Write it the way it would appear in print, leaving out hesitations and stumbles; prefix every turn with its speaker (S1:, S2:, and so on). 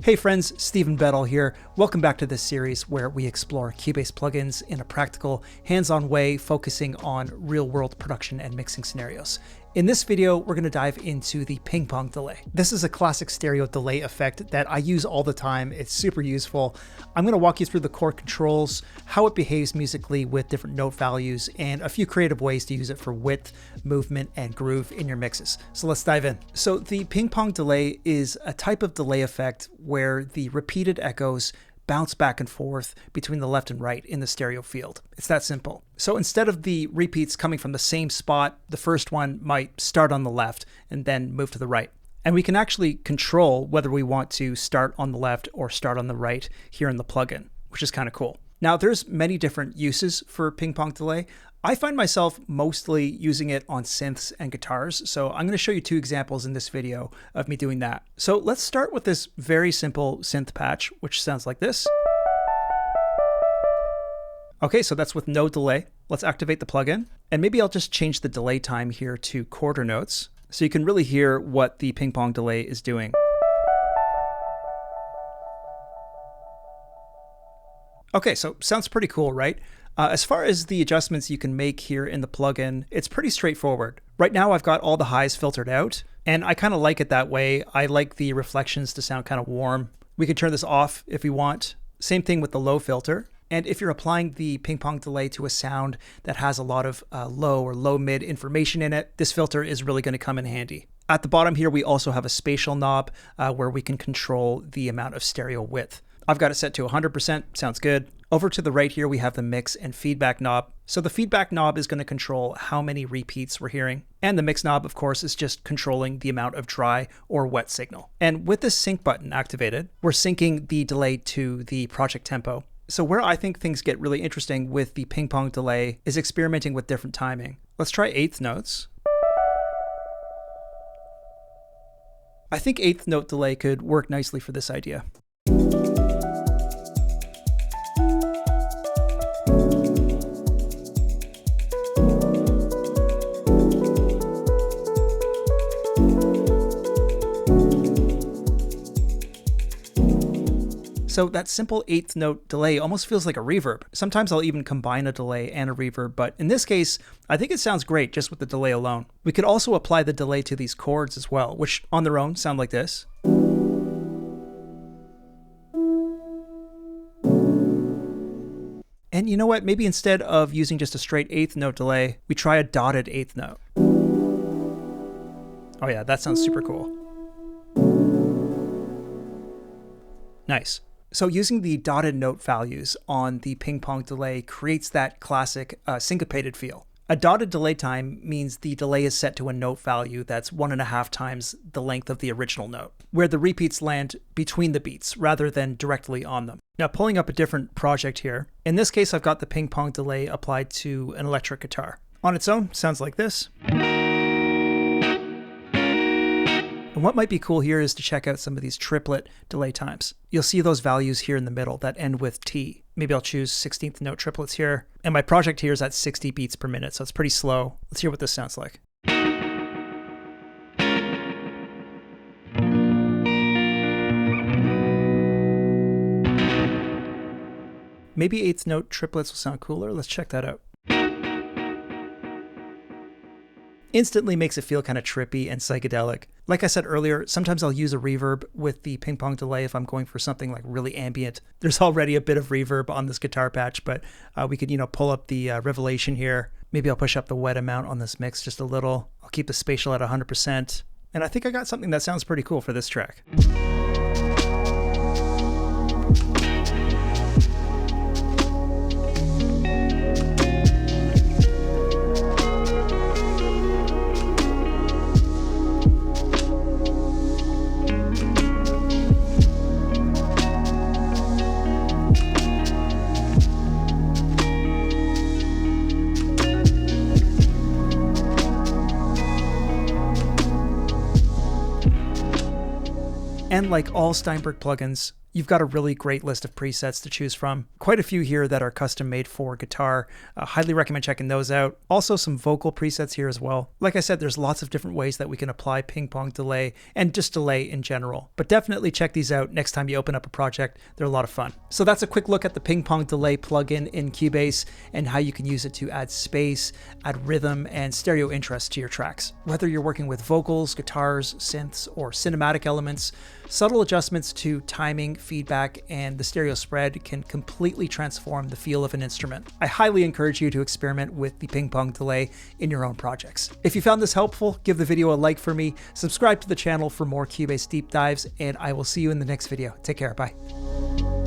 S1: Hey friends, Stephen Beddell here. Welcome back to this series where we explore Cubase plugins in a practical, hands-on way, focusing on real-world production and mixing scenarios. In this video, we're going to dive into the ping-pong delay. This is a classic stereo delay effect that I use all the time. It's super useful. I'm going to walk you through the core controls, how it behaves musically with different note values, and a few creative ways to use it for width, movement, and groove in your mixes. So let's dive in. So the ping-pong delay is a type of delay effect where the repeated echoes bounce back and forth between the left and right in the stereo field. It's that simple. So instead of the repeats coming from the same spot, the first one might start on the left and then move to the right. And we can actually control whether we want to start on the left or start on the right here in the plugin, which is kind of cool. Now there's many different uses for ping-pong delay. I find myself mostly using it on synths and guitars, so I'm going to show you two examples in this video of me doing that. So let's start with this very simple synth patch, which sounds like this. Okay, so that's with no delay. Let's activate the plugin, and maybe I'll just change the delay time here to quarter notes, so you can really hear what the ping-pong delay is doing. Okay, so sounds pretty cool, right? As far as the adjustments you can make here in the plugin, it's pretty straightforward. Right now I've got all the highs filtered out, and I kind of like it that way. I like the reflections to sound kind of warm. We can turn this off if we want. Same thing with the low filter. And if you're applying the ping-pong delay to a sound that has a lot of low or low-mid information in it, this filter is really going to come in handy. At the bottom here, we also have a spatial knob where we can control the amount of stereo width. I've got it set to 100%, sounds good. Over to the right here, we have the mix and feedback knob. So the feedback knob is going to control how many repeats we're hearing. And the mix knob, of course, is just controlling the amount of dry or wet signal. And with this sync button activated, we're syncing the delay to the project tempo. So where I think things get really interesting with the ping-pong delay is experimenting with different timing. Let's try eighth notes. I think eighth note delay could work nicely for this idea. So that simple eighth note delay almost feels like a reverb. Sometimes I'll even combine a delay and a reverb, but in this case, I think it sounds great just with the delay alone. We could also apply the delay to these chords as well, which on their own sound like this. And you know what? Maybe instead of using just a straight eighth note delay, we try a dotted eighth note. Oh yeah, that sounds super cool. Nice. So using the dotted note values on the ping-pong delay creates that classic syncopated feel. A dotted delay time means the delay is set to a note value that's 1.5 times the length of the original note, where the repeats land between the beats rather than directly on them. Now pulling up a different project here, in this case I've got the ping-pong delay applied to an electric guitar. On its own, sounds like this. And what might be cool here is to check out some of these triplet delay times. You'll see those values here in the middle that end with T. Maybe I'll choose 16th note triplets here. And my project here is at 60 beats per minute, so it's pretty slow. Let's hear what this sounds like. Maybe 8th note triplets will sound cooler. Let's check that out. Instantly makes it feel kind of trippy and psychedelic. Like I said earlier, sometimes I'll use a reverb with the ping-pong delay if I'm going for something like really ambient. There's already a bit of reverb on this guitar patch, but we could, pull up the revelation here. Maybe I'll push up the wet amount on this mix just a little. I'll keep the spatial at 100%. And I think I got something that sounds pretty cool for this track. And like all Steinberg plugins, You've got a really great list of presets to choose from. Quite a few here that are custom made for guitar. Highly recommend checking those out. Also some vocal presets here as well. Like I said, there's lots of different ways that we can apply ping-pong delay and just delay in general. But definitely check these out next time you open up a project. They're a lot of fun. So that's a quick look at the ping-pong delay plugin in Cubase and how you can use it to add space, add rhythm, and stereo interest to your tracks. Whether you're working with vocals, guitars, synths, or cinematic elements, subtle adjustments to timing, feedback, and the stereo spread can completely transform the feel of an instrument. I highly encourage you to experiment with the ping-pong delay in your own projects. If you found this helpful, give the video a like for me, subscribe to the channel for more Cubase deep dives, and I will see you in the next video. Take care, bye.